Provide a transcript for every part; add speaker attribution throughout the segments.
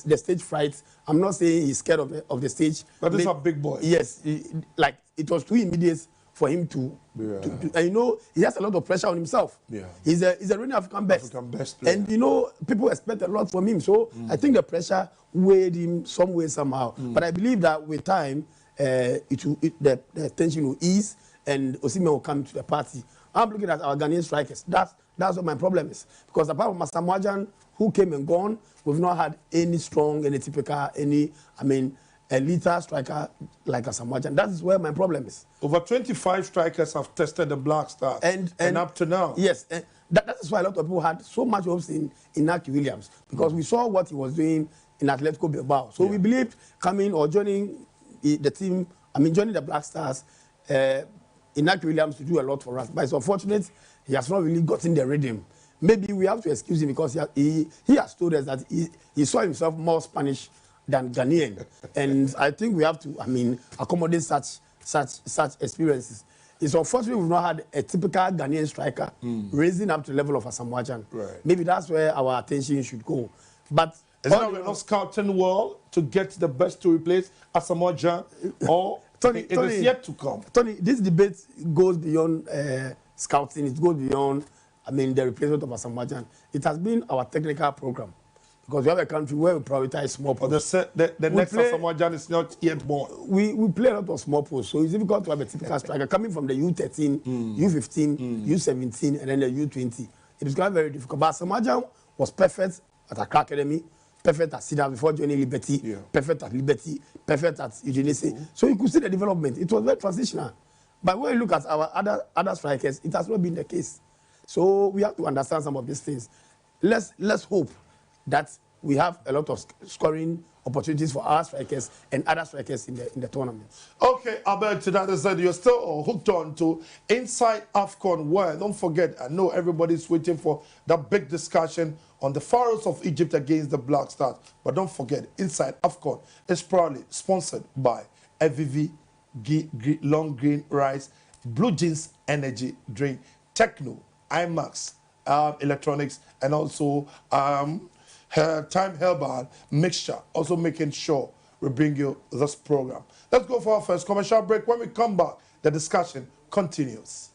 Speaker 1: the stage fright. I'm not saying he's scared of the stage.
Speaker 2: But these are big boys.
Speaker 1: Yes, like it was too immediate for him to, and you know, he has a lot of pressure on himself.
Speaker 2: Yeah.
Speaker 1: He's a reigning African best
Speaker 2: player.
Speaker 1: And you know, people expect a lot from him. So I think the pressure weighed him some way somehow. But I believe that with time, the tension will ease and Osimhen will come to the party. I'm looking at our Ghanaian strikers. That's what my problem is. Because apart from Asamoah, who came and gone, we've not had any strong, any typical, a lethal striker like Asamoah. That is where my problem is.
Speaker 2: Over 25 strikers have tested the Black Stars, and up to now.
Speaker 1: Yes, and that is why a lot of people had so much hopes in Inaki Williams, because we saw what he was doing in Atletico Bilbao. So we believed coming or joining the team, joining the Black Stars, Inaki Williams to do a lot for us. But it's unfortunate he has not really gotten the rhythm. Maybe we have to excuse him because he has told us that he saw himself more Spanish than Ghanaian. And I think we have to, accommodate such experiences. It's unfortunate we've not had a typical Ghanaian striker raising up to the level of Asamoah.
Speaker 2: Right.
Speaker 1: Maybe that's where our attention should go. But
Speaker 2: is that we're not scouting well to get the best to replace Asamoah, or Tony, it is yet to come?
Speaker 1: Tony, this debate goes beyond scouting. It goes beyond, the replacement of Asamoah. It has been our technical program. Because we have a country where we prioritize small posts.
Speaker 2: But the next Asamoah is not yet born.
Speaker 1: We play a lot of small posts, so it's difficult to have a typical striker coming from the U13, U15, U17, and then the U20. It is very difficult. But Asamoah was perfect at Accra Academy, perfect at Cedar before joining Liberty, perfect at Liberty, perfect at Udinese. So you could see the development. It was very transitional. But when you look at our other strikers, it has not been the case. So we have to understand some of these things. Let's hope that we have a lot of scoring opportunities for our strikers and other strikers in the tournament.
Speaker 2: Okay, Albert, to that said, you're still hooked on to Inside AFCON, where, don't forget, I know everybody's waiting for that big discussion on the Pharaohs of Egypt against the Black Stars. But don't forget, Inside AFCON is proudly sponsored by FVV, Long Green Rice, Blue Jeans Energy Drink, Techno, IMAX, Electronics, and also Time Herbal Mixture, also making sure we bring you this program. Let's go for our first commercial break. When we come back, the discussion continues.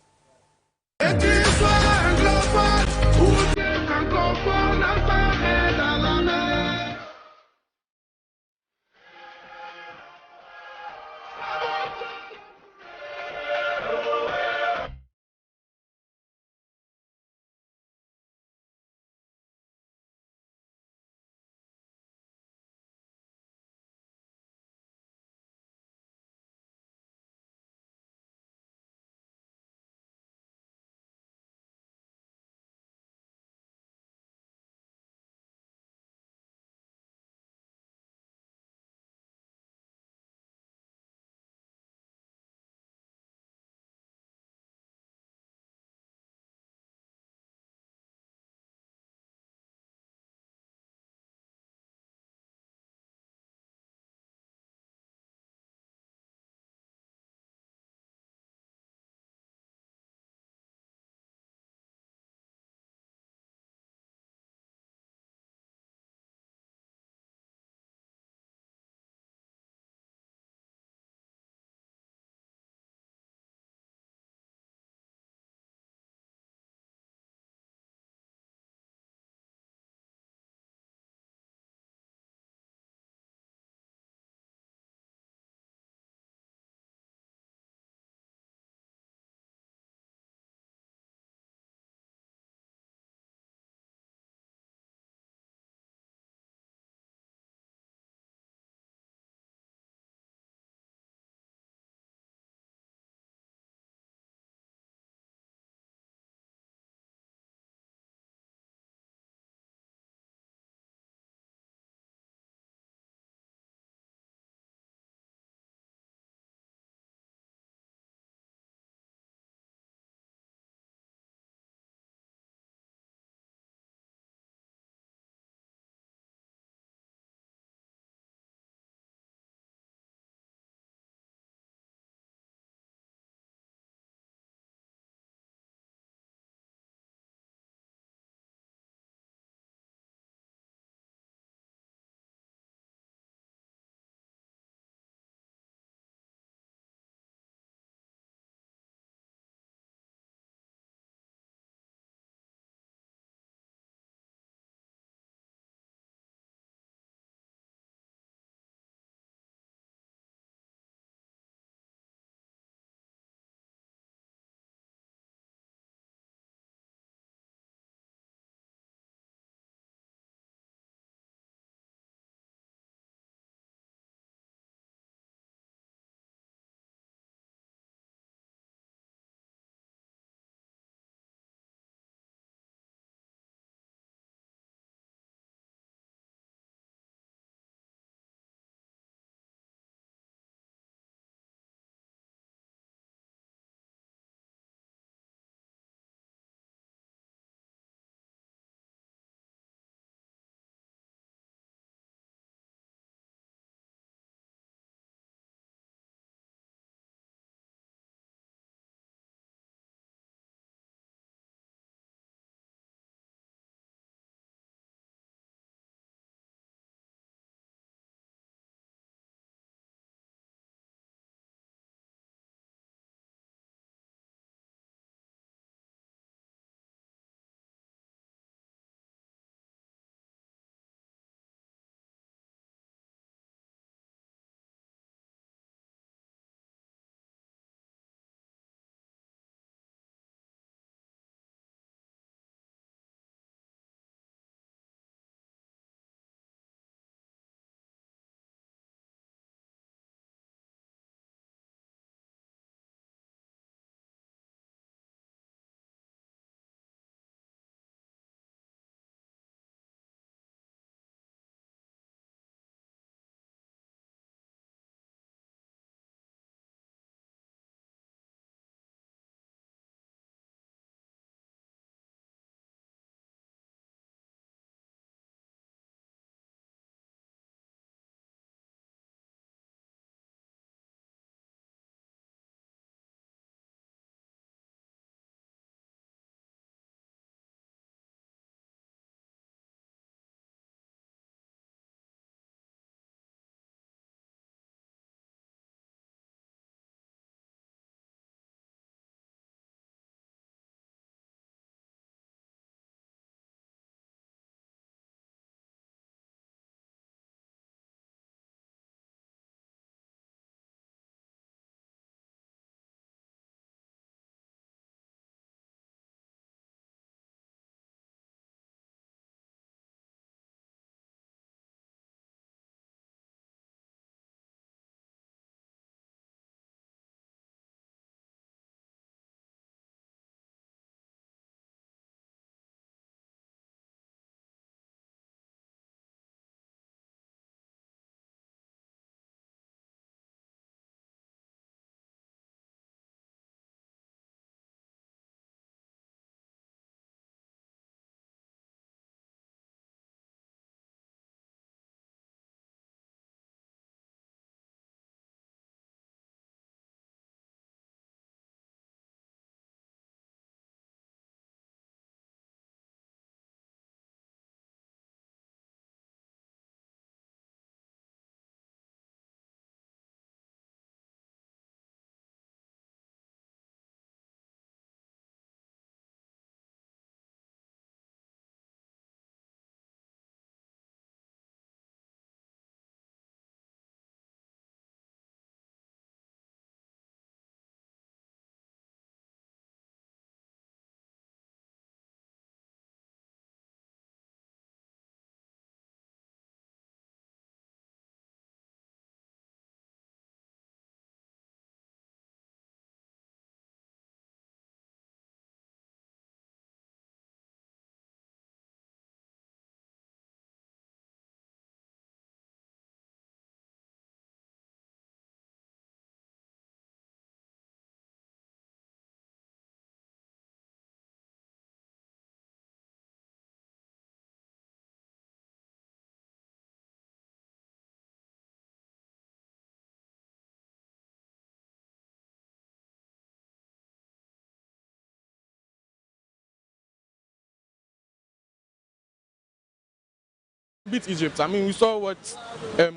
Speaker 3: beat Egypt. I mean, we saw what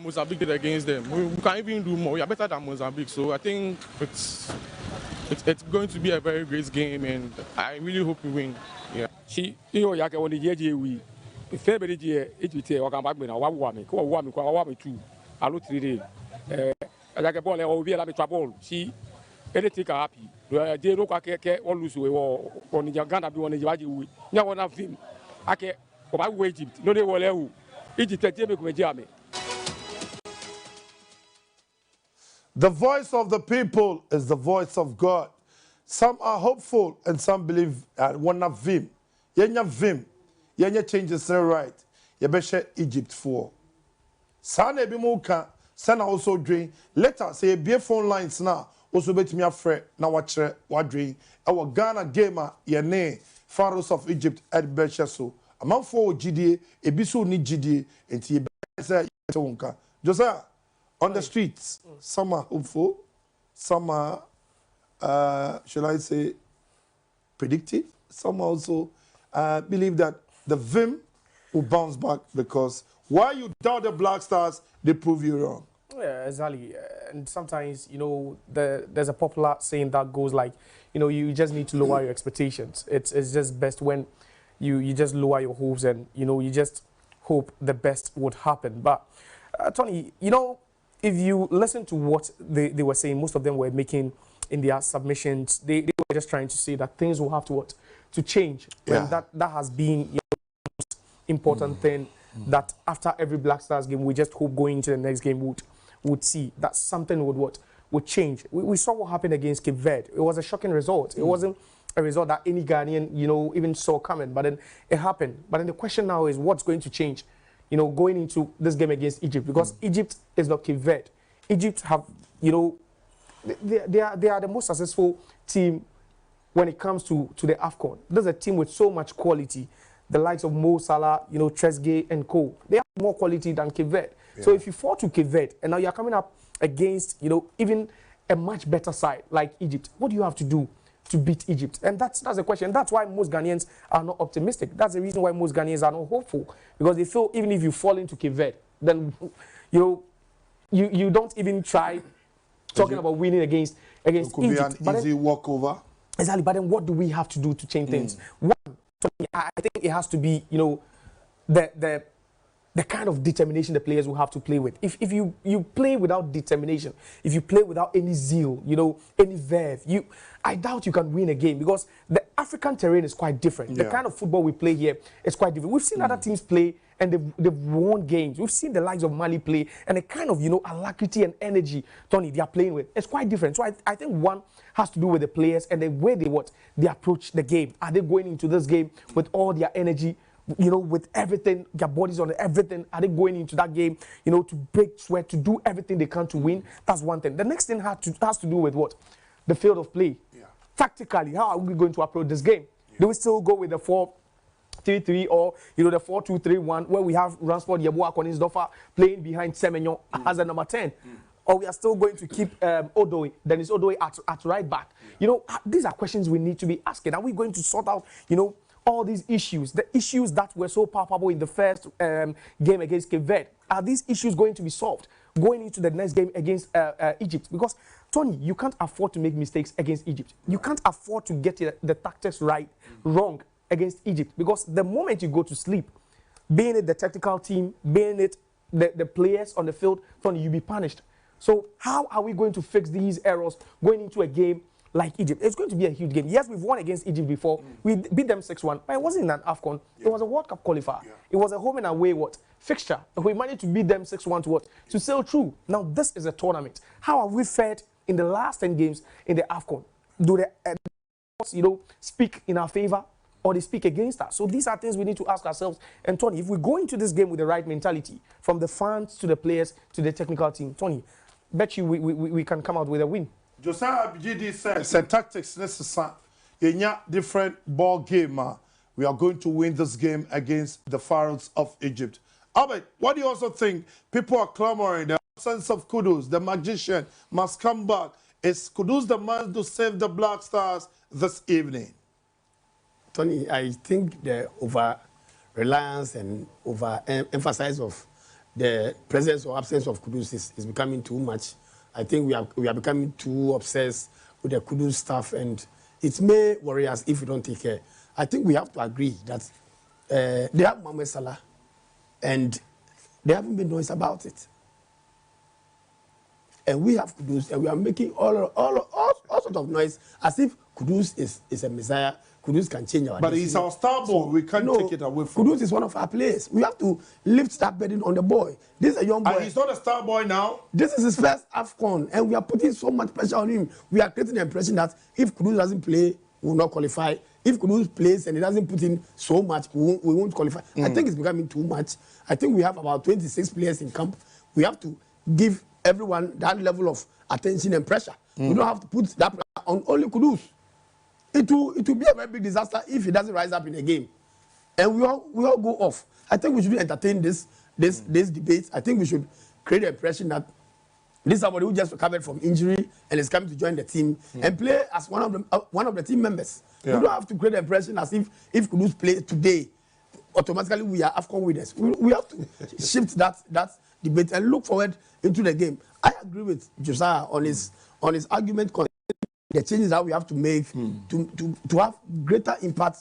Speaker 3: Mozambique did against them. We can even do more. We are better than Mozambique, so I think it's going to be a very great game, and I really hope we win. Yeah.
Speaker 4: She, you know, yake woni yeje we. February je Egypt e waka bagbe na wa me. Ko wa me kwa wa me too. Alo 3 day. Yake ball e o bi la me twa ball. She anything can happen. They no kwa ke all lose we on Uganda bi woni waje we. Nya wona film. Ake ko ba we Egypt. No dey wole hu. Egypt te me ko me je ame.
Speaker 2: The voice of the people is the voice of God. Some are hopeful and some believe one of vim. Yenya vim. Yenya changes right. Yebeshe Egypt for. Sana ebi muka. Sana also drain. Later say be phone lines now. Also bet me afre na wachre wadrin. Our Ghana gamer yene Pharaohs of Egypt at Beshe so. Among for GDA ebiso ni GDA enti yebeshe wonka. Josiah. On the streets, some are hopeful, some are, shall I say, predictive. Some also believe that the Vim will bounce back because while you doubt the Black Stars, they prove you wrong.
Speaker 5: Yeah, exactly. And sometimes, you know, there's a popular saying that goes like, you know, you just need to lower your expectations. It's just best when you just lower your hopes and, you know, you just hope the best would happen. But, Tony, you know, if you listen to what they were saying, most of them were making in their submissions, they were just trying to say that things will have to change.
Speaker 2: Yeah.
Speaker 5: And that has been, you know, the most important thing that after every Black Stars game, we just hope going into the next game would see that something would change. We saw what happened against Cape Verde. It was a shocking result. It wasn't a result that any Ghanaian, you know, even saw coming, but then it happened. But then the question now is what's going to change? You know, going into this game against Egypt, because Egypt is not Cape Verde. Egypt have, you know, they are the most successful team when it comes to the AFCON. There's a team with so much quality, the likes of Mo Salah, you know, Trezeguet and Co. They have more quality than Cape Verde. Yeah. So if you fall to Cape Verde and now you're coming up against, you know, even a much better side like Egypt, what do you have to do to beat Egypt? And that's the question. That's why most Ghanaians are not optimistic. That's the reason why most Ghanaians are not hopeful, because they feel even if you fall into Cape Verde, then you don't even try talking about winning against
Speaker 2: it could
Speaker 5: Egypt.
Speaker 2: Be an easy walkover.
Speaker 5: Exactly. But then what do we have to do to change things? One, I think it has to be, you know, the kind of determination the players will have to play with. If you play without determination, if you play without any zeal, you know, any verve, I doubt you can win a game, because the African terrain is quite different. Yeah. The kind of football we play here is quite different. We've seen other teams play and they've won games. We've seen the likes of Mali play and the kind of, you know, alacrity and energy, Tony, they are playing with. It's quite different. So I think one has to do with the players and the way they approach the game. Are they going into this game with all their energy? You know, with everything, their bodies on everything, are they going into that game, you know, to break sweat, to do everything they can to win? That's one thing. The next thing has to do with what? The field of play. Yeah. Tactically, how are we going to approach this game? Yeah. Do we still go with the 4-3-3 or, you know, the 4-2-3-1, where we have Ransford, Yeboah, Koningsdorfer playing behind Semenyo as a number 10? Or we are still going to keep Okoe, Dennis Okoe at right back? Yeah. You know, these are questions we need to be asking. Are we going to sort out, you know, all these issues, the issues that were so palpable in the first game against Cape Verde? Are these issues going to be solved going into the next game against Egypt? Because, Tony, you can't afford to make mistakes against Egypt. You can't afford to get the tactics wrong against Egypt, because the moment you go to sleep, being it the technical team, being it the players on the field, Tony, you'll be punished. So how are we going to fix these errors going into a game like Egypt? It's going to be a huge game. Yes, we've won against Egypt before. We beat them 6-1, but it wasn't in an AFCON. It was a World Cup qualifier. It was a home and away fixture. We managed to beat them 6-1 to sail through. Now this is a tournament. How have we fared in the last 10 games in the AFCON? Do the you know, speak in our favor, or they speak against us? So these are things we need to ask ourselves. And Tony, if we go into this game with the right mentality, from the fans to the players to the technical team, Tony, bet you we can come out with a win.
Speaker 2: Josiah GD says, tactics necessary. In a different ball game, we are going to win this game against the Pharaohs of Egypt. Albert, what do you also think? People are clamoring. The absence of Kudus, the magician, must come back. Is Kudus the man to save the Black Stars this evening?
Speaker 1: Tony, I think the reliance and over emphasize of the presence or absence of Kudus is becoming too much. I think we are becoming too obsessed with the Kudus stuff, and it may worry us if we don't take care. I think we have to agree that they have Mohamed Salah, and they haven't been noise about it. And we have Kudus, and we are making all sorts of noise as if Kudus is a messiah. Kudus can change our
Speaker 2: But
Speaker 1: destiny.
Speaker 2: he's our star boy. We can't take it away from him.
Speaker 1: Kudus is one of our players. We have to lift that burden on the boy. This is a young boy.
Speaker 2: And he's not a star boy now.
Speaker 1: This is his first AFCON, and we are putting so much pressure on him. We are creating the impression that if Kudus doesn't play, we will not qualify. If Kudus plays and he doesn't put in so much, we won't qualify. I think it's becoming too much. I think we have about 26 players in camp. We have to give everyone that level of attention and pressure. We don't have to put that pressure on only Kudus. It will be a very big disaster if he doesn't rise up in a game, and we all go off. I think we should entertain this debate. I think we should create the impression that this is somebody who just recovered from injury and is coming to join the team and play as one of the team members. We don't have to create the impression as if Kudus plays today, automatically we are AFCON winners. We have to shift that debate and look forward into the game. I agree with Josiah on his argument concerning the changes that we have to make to have greater impact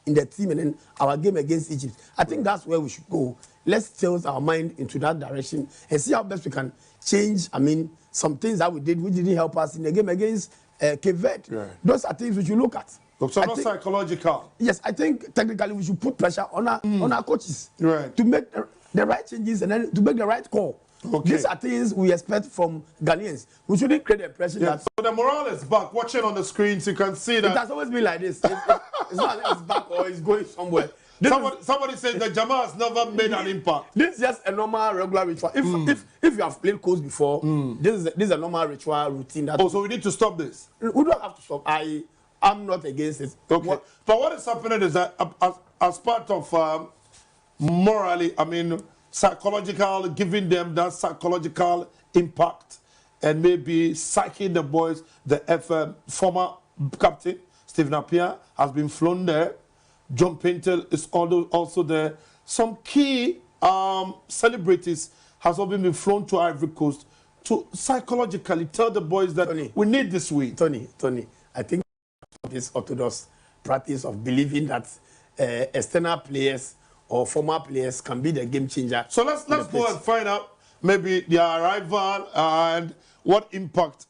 Speaker 1: in the team and then our game against Egypt. I think that's where we should go. Let's tilt our mind into that direction and see how best we can change. I mean, some things that we did which didn't help us in the game against Cape Verde. Right. Those are things we should look at.
Speaker 2: So not psychological.
Speaker 1: Yes, I think technically we should put pressure on our coaches
Speaker 2: to
Speaker 1: make the right changes and then to make the right call. Okay. These are things we expect from Ghanaians. We shouldn't create the impression that...
Speaker 2: So the morale is back. Watching on the screens, you can see that...
Speaker 1: It has always been like this. It's not like it's back or it's going somewhere.
Speaker 2: Somebody said that Jama has never made an impact.
Speaker 1: This is just a normal, regular ritual. If you have played codes before, this is a normal ritual routine.
Speaker 2: So we need to stop this?
Speaker 1: We don't have to stop. I'm not against it.
Speaker 2: Okay. But what is happening is that as part of morally, I mean... psychological, giving them that psychological impact and maybe psyching the boys. The former captain, Stephen Appiah, has been flown there. John Painter is also there. Some key celebrities has also been flown to Ivory Coast to psychologically tell the boys that we need this win.
Speaker 1: Tony, I think this orthodox practice of believing that external players or former players can be the game changer.
Speaker 2: So let's go and find out maybe their arrival and what impact.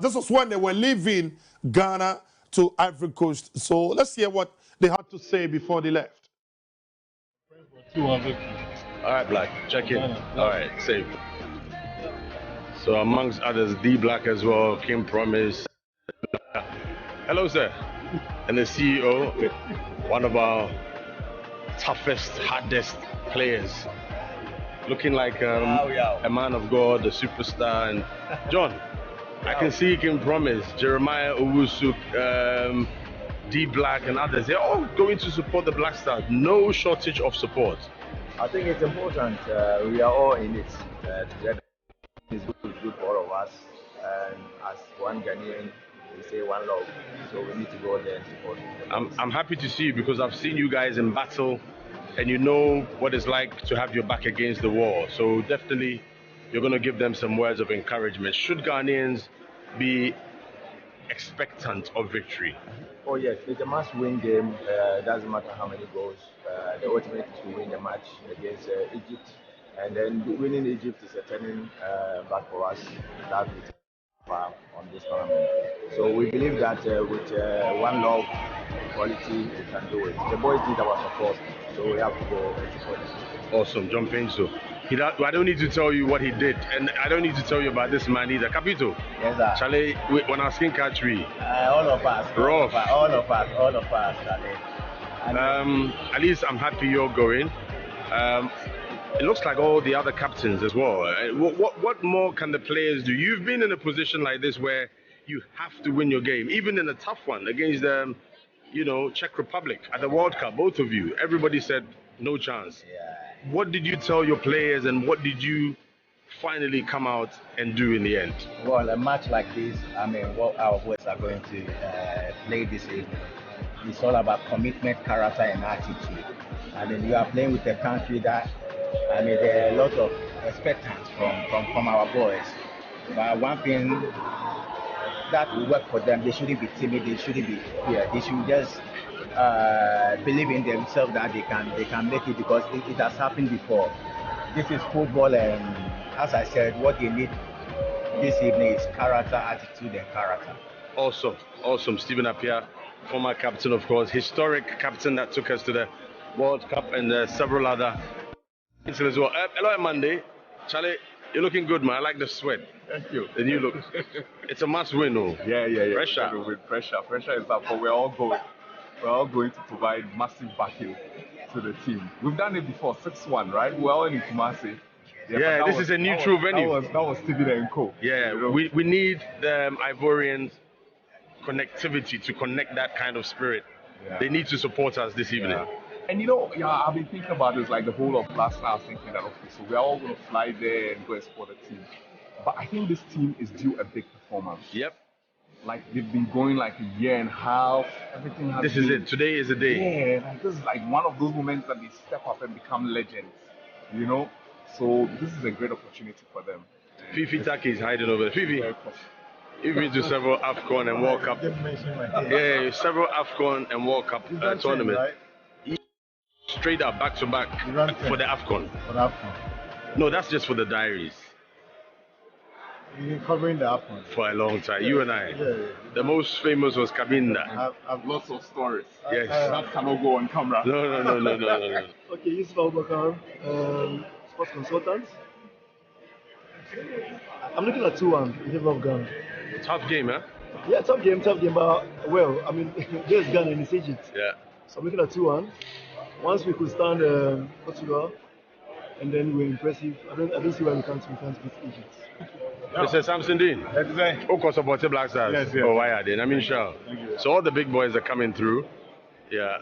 Speaker 2: This was when they were leaving Ghana to Ivory Coast. So let's hear what they had to say before they left.
Speaker 6: All right, Black, check in. All right, safe. So amongst others, D Black as well, Kim Promise. Hello, sir. And the CEO, one of our toughest, hardest players, looking like a man of God, a superstar. And John, I can see Kim Promise, Jeremiah Owusuk, D Black and others. They're all going to support the Black Stars. No shortage of support.
Speaker 7: I think it's important. We are all in it together. It's good for all of us. And as one Ghanaian, we say one love, so we need to go there and support.
Speaker 6: I'm happy to see you because I've seen you guys in battle and you know what it's like to have your back against the wall. So definitely you're going to give them some words of encouragement. Should Ghanaians be expectant of victory?
Speaker 7: Oh yes, it's a must-win game. Doesn't matter how many goals. The ultimate is to win the match against Egypt. And then winning Egypt is a turning back for us. That we on this tournament. So we believe that with one love, quality, we can do it. The boys need our support, so we have to go and support them.
Speaker 6: Awesome, John Painso. I don't need to tell you what he did, and I don't need to tell you about this man either. Capito.
Speaker 7: Yes, sir.
Speaker 6: Charlie, when I skin catch we.
Speaker 7: All of us.
Speaker 6: Rough.
Speaker 7: All of us, Charlie.
Speaker 6: At least I'm happy you're going. It looks like all the other captains as well. What more can the players do? You've been in a position like this where you have to win your game, even in a tough one against Czech Republic at the World Cup. Both of you, everybody said no chance.
Speaker 7: Yeah.
Speaker 6: What did you tell your players, and what did you finally come out and do in the end?
Speaker 7: Well, a match like this, I mean, what our boys are going to play this evening, it's all about commitment, character, and attitude. I mean, you are playing with a country that, I mean, there are a lot of expectations from our boys. But one thing that will work for them, they shouldn't be timid, they shouldn't be fear. They should just believe in themselves that they can make it, because it has happened before. This is football, and as I said, what they need this evening is character, attitude, and character.
Speaker 6: Awesome. Stephen Appiah, former captain, of course, historic captain that took us to the World Cup and several other things as well. Hello, Monday. Charlie, you're looking good, man. I like the sweat.
Speaker 8: Thank you.
Speaker 6: The new look. It's a must win, oh.
Speaker 8: Yeah.
Speaker 6: Pressure.
Speaker 8: With pressure. Pressure is up, but we're all going to provide massive backing to the team. We've done it before, 6-1, right? We're all in Kumasi.
Speaker 6: Yeah, this is a neutral venue.
Speaker 8: That was Stevie and Co.
Speaker 6: Yeah, you know? we need the Ivorians connectivity to connect that kind of spirit. Yeah. They need to support us this evening.
Speaker 8: Yeah. And you know, I've been thinking about this like the whole of last night. I was thinking that, okay, so we're all going to fly there and go and support the team. But I think this team is due a big performance.
Speaker 6: Yep.
Speaker 8: Like they've been going like a year and a half. Everything has
Speaker 6: This is it. Today is the day.
Speaker 8: Yeah, like this is like one of those moments that they step up and become legends. You know? So this is a great opportunity for them.
Speaker 6: Fifi Taki is hiding over there. Fifi, you've been to several AFCON and World Cup. Yeah, several AFCON and World Cup tournaments. Right? Straight up, back to back for the AFCON.
Speaker 9: For the AFCON.
Speaker 6: No, that's just for the diaries.
Speaker 9: You've been covering the AFCON
Speaker 6: for a long time. You and I. Yeah. The most famous was Kabinda.
Speaker 8: I've lots of stories.
Speaker 6: Yes.
Speaker 8: That cannot go on camera.
Speaker 6: No.
Speaker 9: Okay, Yusuf Abubakar, sports consultant. I'm looking at 2-1 in favor of Ghana.
Speaker 6: Tough game, huh?
Speaker 9: Yeah, tough game, but well, I mean, there's Ghana and it's Egypt.
Speaker 6: Yeah.
Speaker 9: So I'm looking at 2-1. Once we could stand Portugal, and then we're impressive. I don't see why we can't beat Egypt.
Speaker 6: Mr. Samson Dean, Okoe supported Black Stars.
Speaker 9: Yes.
Speaker 6: Oh, why are they? I mean, sure. So all the big boys are coming through. Yeah.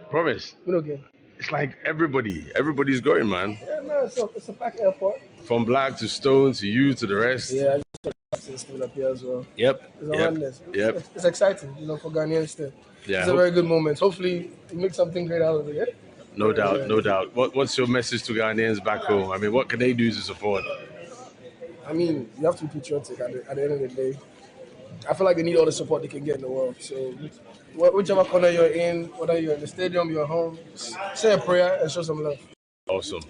Speaker 6: Promise.
Speaker 9: Okay.
Speaker 6: It's like everybody's going, man.
Speaker 9: Yeah, no, it's a packed airport.
Speaker 6: From Black to Stone to you to the rest.
Speaker 9: Yeah, I just coming up here as well.
Speaker 6: Yep.
Speaker 9: It's exciting, for Ghanaians too.
Speaker 6: Yeah.
Speaker 9: It's a very good moment. Hopefully, we make something great out of it. Yeah?
Speaker 6: No doubt. What's your message to Ghanaians back home? I mean, what can they do to support?
Speaker 9: I mean, you have to be patriotic at the end of the day. I feel like they need all the support they can get in the world. So, whichever corner you're in, whether you're in the stadium, you're home, say a prayer and show some love.
Speaker 6: Awesome.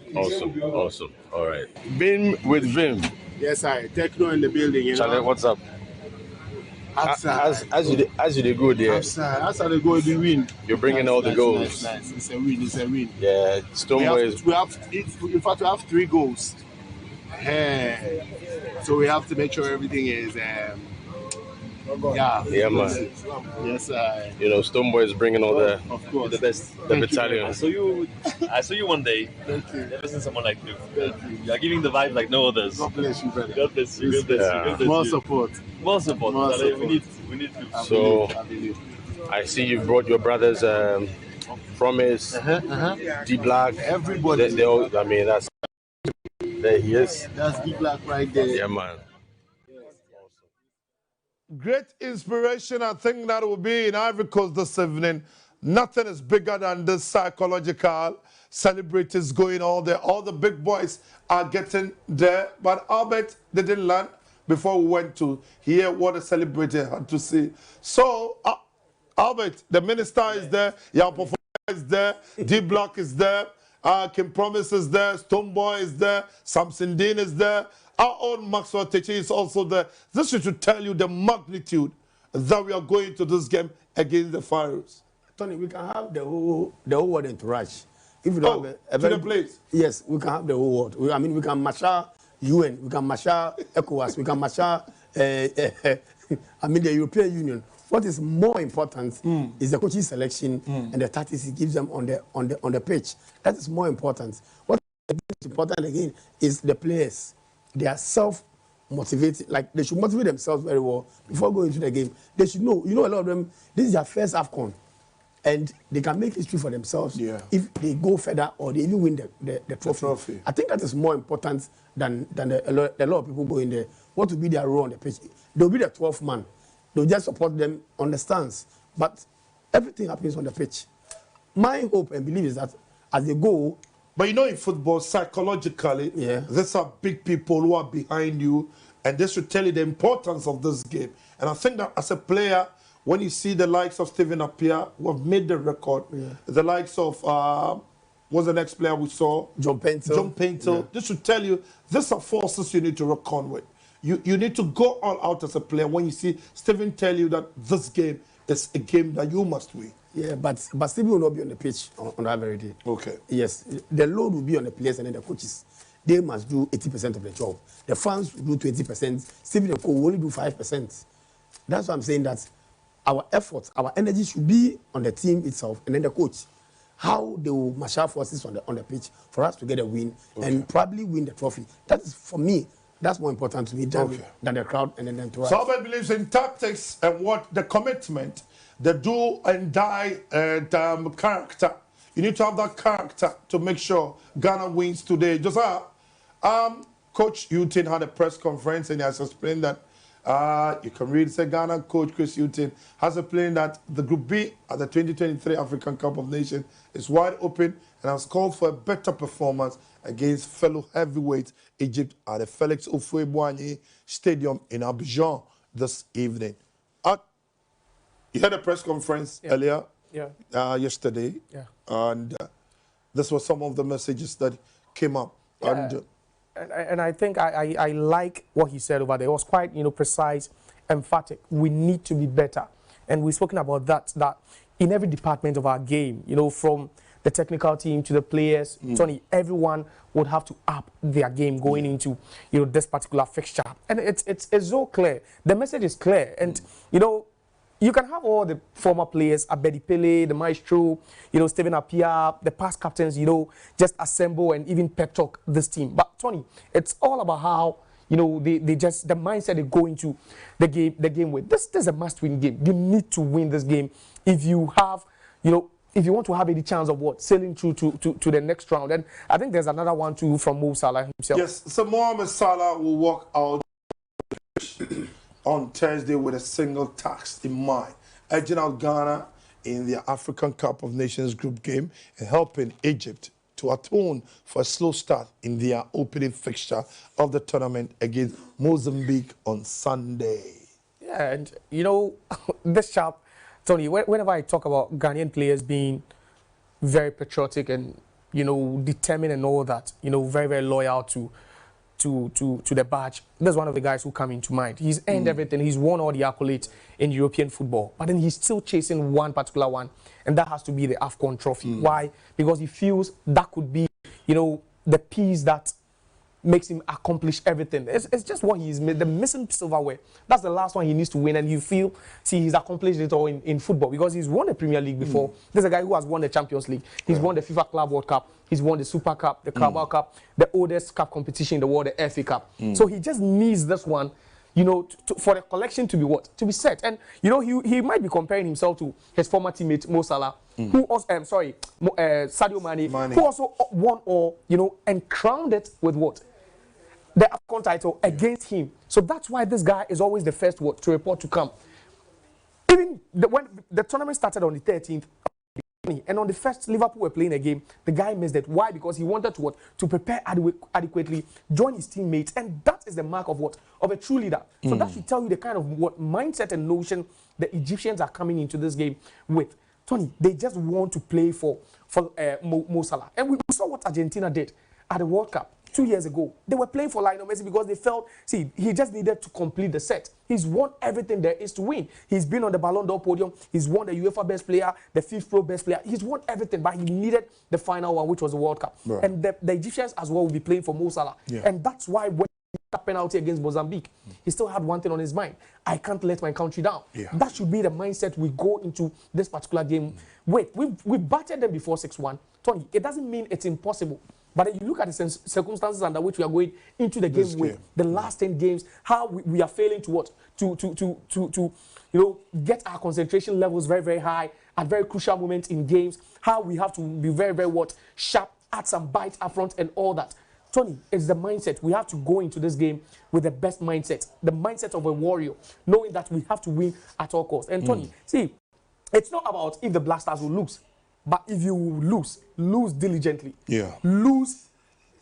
Speaker 6: All right. Vim with Vim.
Speaker 10: Yes, I. Techno in the building.
Speaker 6: Charlie, what's up? As you go there.
Speaker 10: As they go, we win.
Speaker 6: You're bringing all the goals.
Speaker 10: Nice. It's a win.
Speaker 6: Yeah, Stoneboys.
Speaker 10: In fact, we have 3 goals. So we have to make sure everything is.
Speaker 6: Yeah, man.
Speaker 10: Yes,
Speaker 6: Stoneboys bringing all the best, the battalion.
Speaker 11: I saw you one day.
Speaker 10: Thank you.
Speaker 11: Never seen someone like you. You are giving the vibe like no others.
Speaker 10: God bless you, brother.
Speaker 11: God bless you.
Speaker 10: More support.
Speaker 11: We need to.
Speaker 6: So, I see you brought your brothers, Promise, D Black.
Speaker 10: Everybody.
Speaker 6: They all, that's. There he is.
Speaker 10: That's D Black right there.
Speaker 6: Yeah, man.
Speaker 2: Great inspiration, I think that will be in Ivory Coast this evening. Nothing is bigger than this psychological celebrities going all there. All the big boys are getting there. But Albert didn't learn before we went to hear what the celebrity had to say. So, Albert, the minister is there, Young Performer is there, D Block is there, Kim Promise is there, Stoneboy is there, Samson Dean is there. Our own Maxwell Teche is also there. This should tell you the magnitude that we are going to this game against the Pharaohs.
Speaker 1: Tony, we can have the whole world entourage. If we don't have a
Speaker 2: very, place.
Speaker 1: Yes, we can have the whole world. We can marshal UN, we can marshal ECOWAS, we can marshal the European Union. What is more important is the coaching selection and the tactics he gives them on the pitch. That is more important. What is important again is the players. They are self-motivated. Like, they should motivate themselves very well before going into the game. They should know. A lot of them, this is their first AFCON. And they can make history for themselves if they go further or they even win the trophy. I think that is more important than a lot of people go in there. What will be their role on the pitch? They'll be the 12th man. They'll just support them on the stands. But everything happens on the pitch. my hope and belief is that as they go.
Speaker 2: But you know, in football, psychologically, these are big people who are behind you, and this should tell you the importance of this game. And I think that as a player, when you see the likes of Stephen Appiah, who have made the record, the likes of, what's the next player we saw?
Speaker 1: John Painter.
Speaker 2: This should tell you, these are forces you need to reckon with. You need to go all out as a player when you see Stephen tell you that this game is a game that you must win.
Speaker 1: Yeah, but Stephen will not be on the pitch on that very day.
Speaker 2: Okay.
Speaker 1: Yes, the load will be on the players and then the coaches. They must do 80% of the job. The fans will do 20%. Stephen and Co will only do 5%. That's why I'm saying that our efforts, our energy should be on the team itself and then the coach. How they will marshal forces on the pitch for us to get a win and probably win the trophy. That is, for me, that's more important to me than the crowd and then to us.
Speaker 2: So I believes in tactics and what the commitment, the do and die character. You need to have that character to make sure Ghana wins today. Josiah, Coach Utin had a press conference and he has explained that you can read, say Ghana coach Chris Utin has explained that the Group B at the 2023 African Cup of Nations is wide open and has called for a better performance against fellow heavyweights Egypt at the Felix Houphouët-Boigny Stadium in Abidjan this evening. You had a press conference earlier, yesterday, and this was some of the messages that came up.
Speaker 5: And I think I like what he said over there. It was quite, precise, emphatic. We need to be better. And we've spoken about that in every department of our game, from the technical team to the players, Tony, everyone would have to up their game going into, this particular fixture. And it's so clear. The message is clear. And, you can have all the former players, Abedi Pele, the Maestro, Stephen Appiah, the past captains, just assemble and even pep talk this team. But Tony, it's all about how, they just, the mindset they go into the game with. This is a must-win game. You need to win this game if you have, if you want to have any chance of sailing through to the next round. And I think there's another one too from Mo Salah himself.
Speaker 2: Yes, so Mohamed Salah will walk out on Thursday with a single task in mind, edging out Ghana in the African Cup of Nations group game and helping Egypt to atone for a slow start in their opening fixture of the tournament against Mozambique on Sunday.
Speaker 5: Yeah, and this chap, Tony, whenever I talk about Ghanaian players being very patriotic and, determined and all that, very, very loyal to the badge. That's one of the guys who come into mind. He's earned everything. He's won all the accolades in European football. But then he's still chasing one particular one, and that has to be the AFCON trophy. Why? Because he feels that could be, the piece that makes him accomplish everything. It's just what he's made, the missing silverware. That's the last one he needs to win, and you feel, he's accomplished it all in football because he's won the Premier League before. There's a guy who has won the Champions League. He's won the FIFA Club World Cup. He's won the Super Cup, the Carabao Cup, the oldest cup competition in the world, the FA Cup. So he just needs this one, for the collection to be to be set. And, he might be comparing himself to his former teammate, Mo Salah, who also, Sadio Mane, who also won all, and crowned it with the AFCON title against him. So that's why this guy is always the first to report to come. Even when the tournament started on the 13th, and on the first Liverpool were playing a game, the guy missed it. Why? Because he wanted to prepare adequately, join his teammates, and that is the mark of of a true leader. So that should tell you the kind of mindset and notion the Egyptians are coming into this game with. Tony, they just want to play for Mo Salah, and we saw what Argentina did at the World Cup 2 years ago. They were playing for Lionel Messi because they felt, he just needed to complete the set. He's won everything there is to win. He's been on the Ballon d'Or podium. He's won the UEFA Best Player, the FIFA Pro Best Player. He's won everything, but he needed the final one, which was the World Cup. Right. And the Egyptians as well will be playing for Mo Salah. And that's why when he got a penalty against Mozambique, he still had one thing on his mind. I can't let my country down. That should be the mindset we go into this particular game with. We've battered them before 6-1. Tony, it doesn't mean it's impossible. But if you look at the circumstances under which we are going into the game with, the last 10 games, how we are failing to get our concentration levels very, very high at very crucial moments in games, how we have to be very, very sharp, add some bite up front and all that. Tony, it's the mindset. We have to go into this game with the best mindset, the mindset of a warrior, knowing that we have to win at all costs. And Tony, see, it's not about if the Black Stars will lose. But if you lose diligently.
Speaker 2: Yeah.
Speaker 5: Lose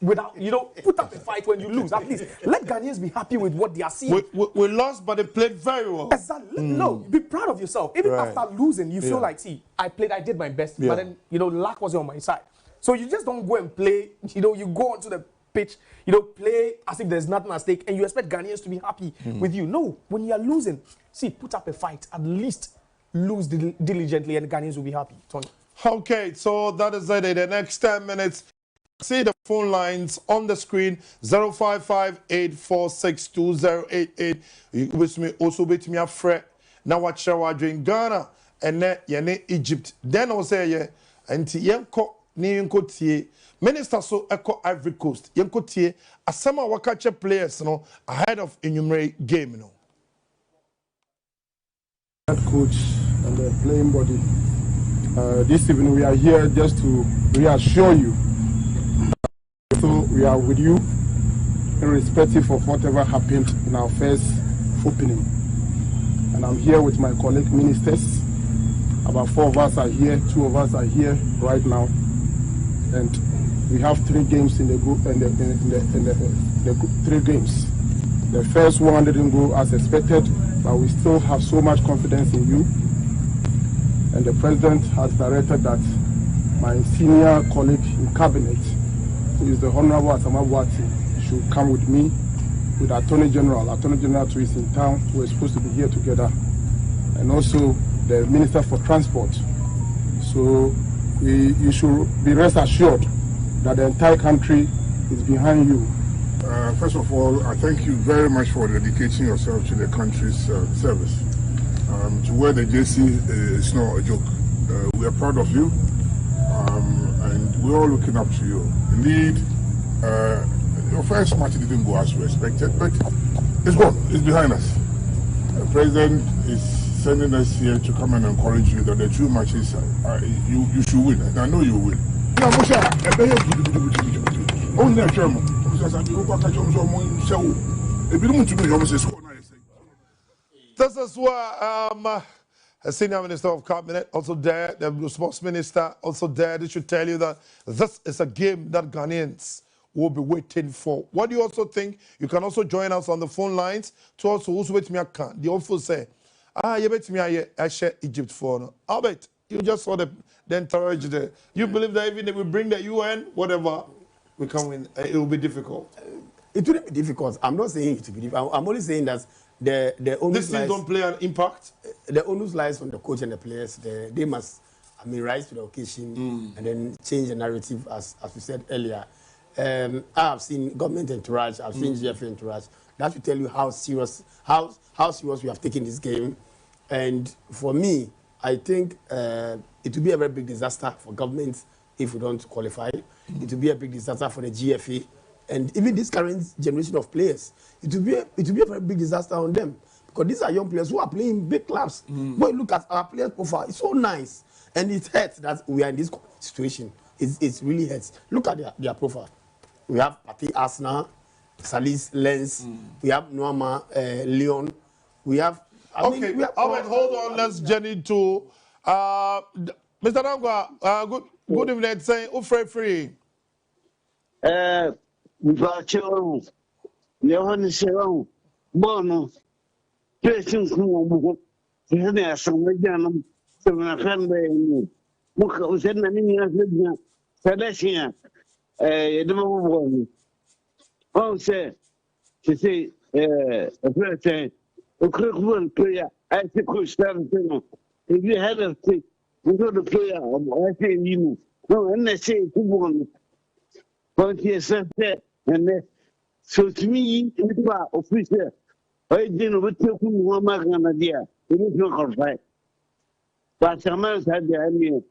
Speaker 5: without, put up a fight when you lose. At least let Ghanaians be happy with what they are seeing.
Speaker 2: We lost, but they played very well.
Speaker 5: Exactly. No, be proud of yourself. Even after losing, you feel like, see, I did my best, but then, luck wasn't on my side. So you just don't go and play, you go onto the pitch, play as if there's nothing at stake, and you expect Ghanaians to be happy with you. No, when you are losing, see, put up a fight, at least lose diligently, and Ghanaians will be happy. Tony.
Speaker 2: Okay, so that is it. In the next 10 minutes, see the phone lines on the screen, 055-846-2088. Which me also bet me a fret. Now what shall I drink Ghana and then yene Egypt. Then I'll say yeah, and yenko ni Kotey. Minister so echo Ivory Coast. Kotey asema wakache players no ahead of enumerate game no.
Speaker 12: Head coach and the playing body. This evening we are here just to reassure you. So we are with you, irrespective of whatever happened in our first opening. And I'm here with my colleague ministers. About 4 of us are here, 2 of us are here right now, and we have 3 games in the group. The 3 games. The first one didn't go as expected, but we still have so much confidence in you. And the president has directed that my senior colleague in cabinet, who is the Honorable Asamabwati, should come with me, with Attorney General. Attorney General too is in town. We're supposed to be here together. And also the Minister for Transport. So you should be rest assured that the entire country is behind you.
Speaker 13: First of all, I thank you very much for dedicating yourself to the country's service. To wear the JC is not a joke. We are proud of you, and we're all looking up to you. Indeed, your first match didn't go as we expected, but it's gone. It's behind us. The president is sending us here to come and encourage you that the 2 matches you should win, and I know you will win.
Speaker 2: This is why a senior minister of cabinet also there, the sports minister also there. They should tell you that this is a game that Ghanaians will be waiting for. What do you also think? You can also join us on the phone lines to also who's with me. The official say, you bet me I share Egypt for no. I bet you just saw the encourage there. You believe that even if we bring the UN, whatever, we can win. It will be difficult.
Speaker 1: It wouldn't be difficult. I'm not saying it will be difficult. I'm only saying that the onus
Speaker 2: these things don't play an impact.
Speaker 1: The onus lies on the coach and the players. They must, rise to the occasion and then change the narrative, as we said earlier. I have seen government entourage. I've seen GFA entourage. That will tell you how serious we have taken this game. And for me, I think it will be a very big disaster for government if we don't qualify. It will be a big disaster for the GFA. And even this current generation of players, it will be a very big disaster on them. Because these are young players who are playing big clubs. When you look at our players' profile, it's so nice. And it hurts that we are in this situation. It really hurts. Look at their profile. We have Pati Arsenal, Salis Lens, we have Noama Leon, we have...
Speaker 2: Okay, hold on, let's journey to... Mr. Dangwa, good evening, saying, free.
Speaker 14: Bacho, Johannes Serão, Bono, Person Kumo, Hena, Samajanum, Samakan, Muka was in the Nina, Sadashia, the one. Oh, say, to say, a person, a quick one player, I think we stand. If you had a thing, we go to player, I say you. No, and I say, one. But yes, and so to me, it's about official. I didn't with you one idea. It is not right. But Samuel had the idea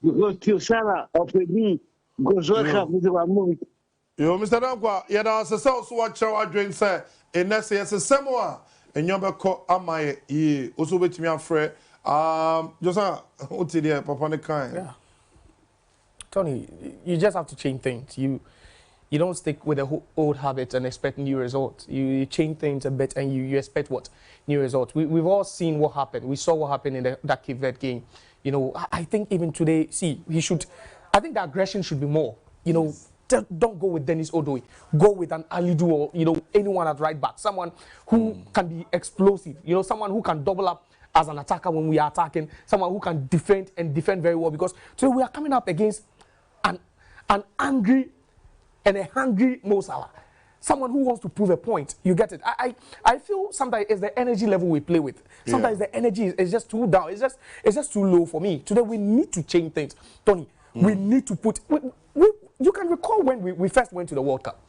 Speaker 14: because to Salah of me goes work with our movie.
Speaker 2: Yo, Mr. Dangwa, that's a self watch our dream, sir. And that's a Samoa. And you're back on my ye. Also, with me, I'm afraid. Josiah, what's it there, Papa Kind?
Speaker 5: Yeah. Tony, you just have to change things. You don't stick with the old habits and expect new results. You change things a bit and you expect what? New results. We've all seen what happened. We saw what happened in that Cape Verde game. You know, I think even today, see, he should. I think the aggression should be more. You know, don't go with Dennis Odoe. Go with an Alidu or, you know, anyone at right back. Someone who can be explosive. You know, someone who can double up as an attacker when we are attacking. Someone who can defend and defend very well. Because today we are coming up against an angry and a hungry Mo Salah. Someone who wants to prove a point. You get it? I feel sometimes it's the energy level we play with. Sometimes the energy is just too down. It's just too low for me. Today we need to change things. Tony, we need to put... you can recall when we first went to the World Cup.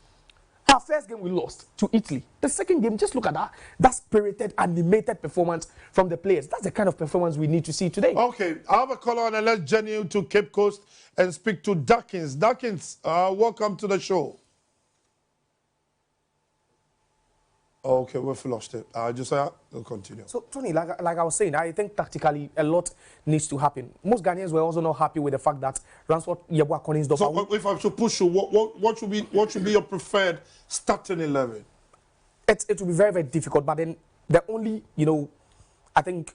Speaker 5: Our first game we lost to Italy. The second game, just look at that spirited, animated performance from the players. That's the kind of performance we need to see today.
Speaker 2: Okay, I have a call on and let's journey to Cape Coast and speak to Dawkins. Dawkins, welcome to the show. Okay, we've lost it. Josiah, we'll continue.
Speaker 5: So, Tony, like I was saying, I think tactically a lot needs to happen. Most Ghanaians were also not happy with the fact that Ransford Yeboah Collins...
Speaker 2: So, if I should push you, what should be your preferred starting 11?
Speaker 5: It will be very, very difficult, but then the only, you know, I think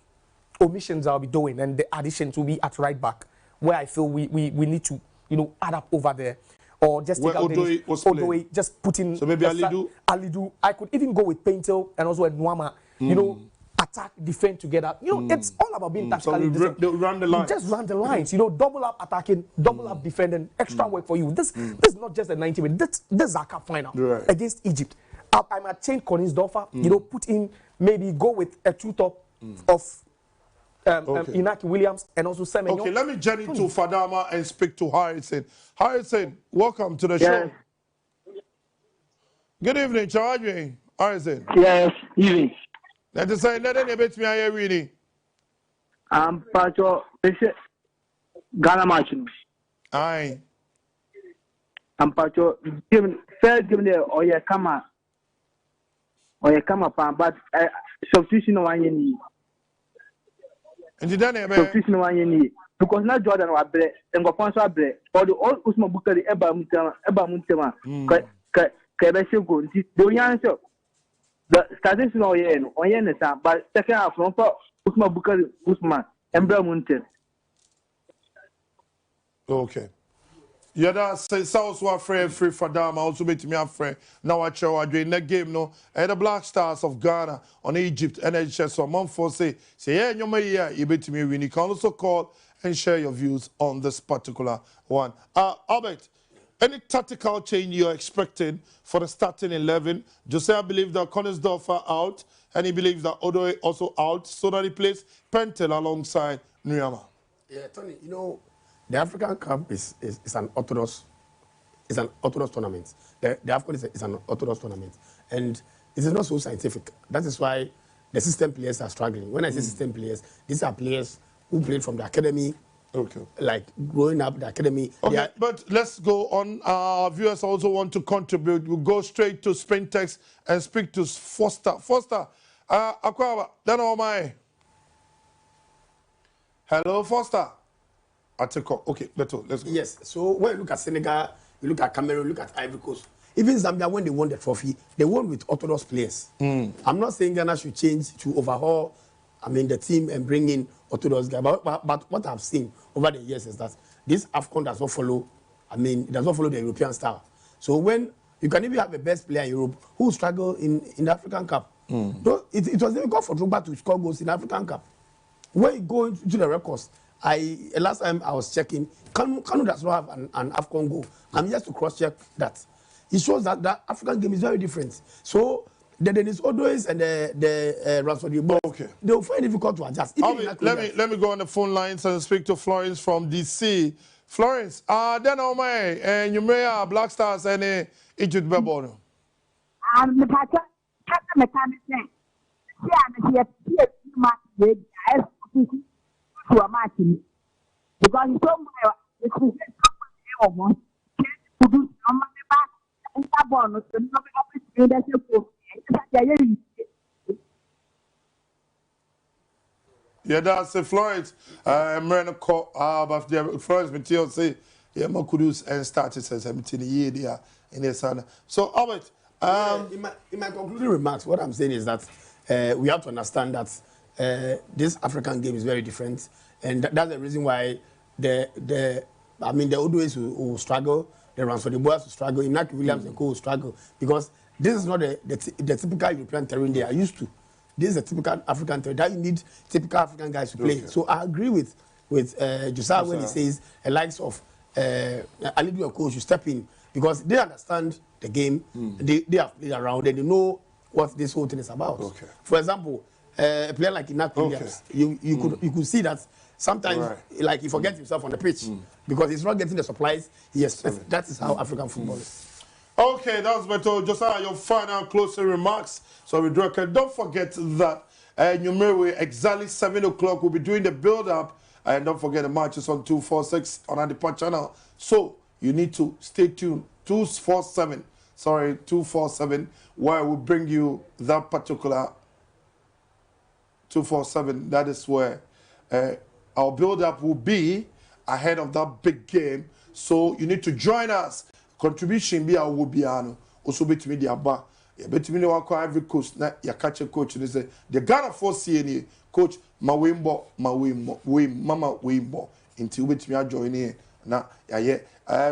Speaker 5: omissions I'll be doing and the additions will be at right back, where I feel we need to, you know, add up over there. Or just take out Odoe, just put in...
Speaker 2: So maybe
Speaker 5: Alidu. I could even go with Paintel and also Nwama. You know, attack, defend together. You know, it's all about being tactically disciplined.
Speaker 2: Run the lines.
Speaker 5: Just run the lines. You know, double up attacking, double up defending, extra work for you. This is not just a 90 minutes. This is our cup final against Egypt. I might change Koningsdorfer, you know, put in, maybe go with a two-top of... Inaki Williams and also Semenyo.
Speaker 2: Okay, let me journey to Fadama and speak to Harrison. Harrison, welcome to the show. Good evening, Charlie. Harrison.
Speaker 15: Yes, evening.
Speaker 2: Let us say, let any bit me I reading.
Speaker 15: I'm part of Ghana match.
Speaker 2: Aye.
Speaker 15: I'm part of first game there or yeah, come on, but substitution of one year.
Speaker 2: And then
Speaker 15: substitution one year because not Jordan was bread and go sponsor bread or the old Usman Bukari Eba Muntema. Kebesho go. The answer the starting no yen or yen, but second half from Usman Bukari Usman and Munten.
Speaker 2: Okay. Yeah, that's South Africa free for them. Also, make me a friend. Now, I show doing that game. No, and the Black Stars of Ghana on Egypt and NHS. So, month for say, yeah, you bet me win. You can also call and share your views on this particular one. Albert, any tactical change you're expecting for the starting 11? Josiah believes that Koningsdorfer out, and he believes that Odoe also out, so that he plays Pentel alongside Nyama.
Speaker 1: Yeah, Tony, you know. The African Cup is an orthodox tournament. The AFCON is an orthodox tournament, and it is not so scientific. That is why the system players are struggling. When I say system players, these are players who played from the academy, like growing up the academy.
Speaker 2: Okay, but let's go on. Our viewers also want to contribute. We'll go straight to Sprintex and speak to Foster. Foster, Akwawa, then all my. Hello, Foster. Okay, let's go.
Speaker 1: Yes, so when you look at Senegal, you look at Cameroon, you look at Ivory Coast. Even Zambia, when they won the trophy, they won with orthodox players. I'm not saying Ghana should change to overhaul, the team and bring in orthodox guys. But what I've seen over the years is that this AFCON does not follow, it does not follow the European style. So when you can even have the best player in Europe who struggle in the African Cup. So it was difficult for Drogba to score goals in the African Cup. When you go into the records, last time I was checking, Kanu does not have an AFCON goal. I'm just to cross-check that. It shows that the African game is very different. So the Dennis Odoes and the Ransford Yeboah, they will find it difficult to adjust.
Speaker 2: Let me go on the phone lines and speak to Florence from DC. Florence, then on my and you may have Black Stars and Egypt Bebli.
Speaker 16: Because he told me
Speaker 2: yeah, that's Florence. I'm going to call about Florence material say, yeah, Kudus and started since 17 years there in the sun. So, Albert,
Speaker 1: in my concluding remarks, what I'm saying is that we have to understand that this African game is very different. and that's the reason why the Odoes will struggle, the Ransford Boys will struggle, Inaki Williams and Co will struggle, because this is not the typical European terrain they are used to. This is a typical African terrain that you need typical African guys to play. So I agree with Josiah when he says the likes of Alidu and Co should step in, because they understand the game, they have played around, and they know what this whole thing is about. For example, a player like Inaki Williams, you could see that sometimes like he forgets himself on the pitch because he's not getting the supplies he expects. That is how African football is.
Speaker 2: Okay, that was better. Josiah, your final closing remarks. So we don't forget that exactly 7 o'clock we'll be doing the build-up, and don't forget the matches on 246 on Adipa channel. So you need to stay tuned. 247, where we'll bring you that particular 247. That is where our build-up will be ahead of that big game. So you need to join us. Contribution be our Wubiano, also between the Abba. Between the every coach, ya catch a coach, and they say the Ghana for CNA coach Mawimbo, Mama Wimbo, until which we are joining. Now,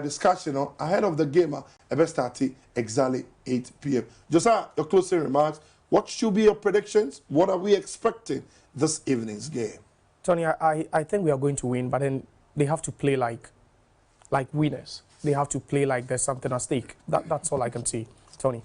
Speaker 2: discussion ahead of the game, best start exactly 8 p.m. Josiah, your closing remarks. What should be your predictions? What are we expecting this evening's game?
Speaker 5: Tony, I think we are going to win, but then they have to play like winners. They have to play like there's something at stake. That's all I can see, Tony.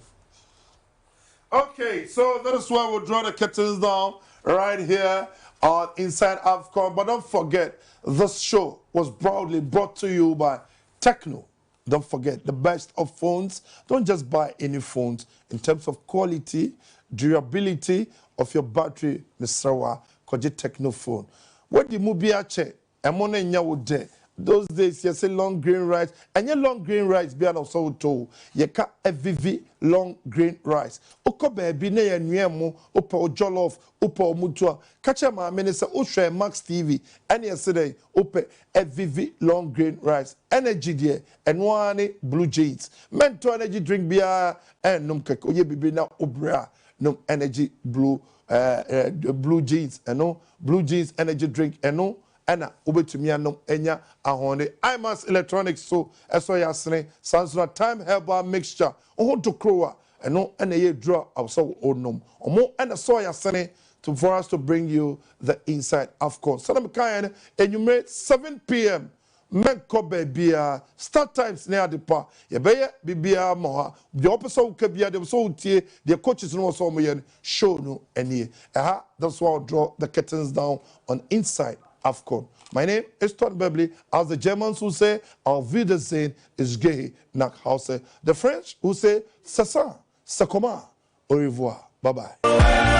Speaker 2: Okay, so that is why we'll draw the curtains down right here on Inside AFCON. But don't forget, this show was proudly brought to you by Techno. Don't forget, the best of phones. Don't just buy any phones. In terms of quality, durability of your battery, Mr. Kotey Techno phone. What the Mubiache, Emone Nyawode. Those days, you say long grain rice, and your long grain rice be also told. You can FVV long grain rice. Okoe be ne nuemo, upo jollof, upo mutua. Catch my minister, Usha Max TV, and yesterday, upe FVV long grain rice. Energy dear, and one blue jeans. Mental energy drink beer, and num keko ye be na ubra, num energy blue jeans, and no blue jeans energy drink, and no. Ena ubetumi anom enya ahone IMAS electronics so eso yasene Samsung time herbal mixture ohun to krowa eno ena ye draw also onom omo ena so yasene for us to bring you the Inside AFCON. Sanam kayan enumerate 7 p.m. Menko bebia start times near the pa ye beye bibia moha the opposite kabia dem so tie the coaches no so mo show no eni that's why I'll draw the curtains down on Inside AFCON. My name is Bebli. As the Germans who say, Auf Wiedersehen is gay, nach Hause. The French who say, c'est ça, c'est comment, au revoir, bye-bye.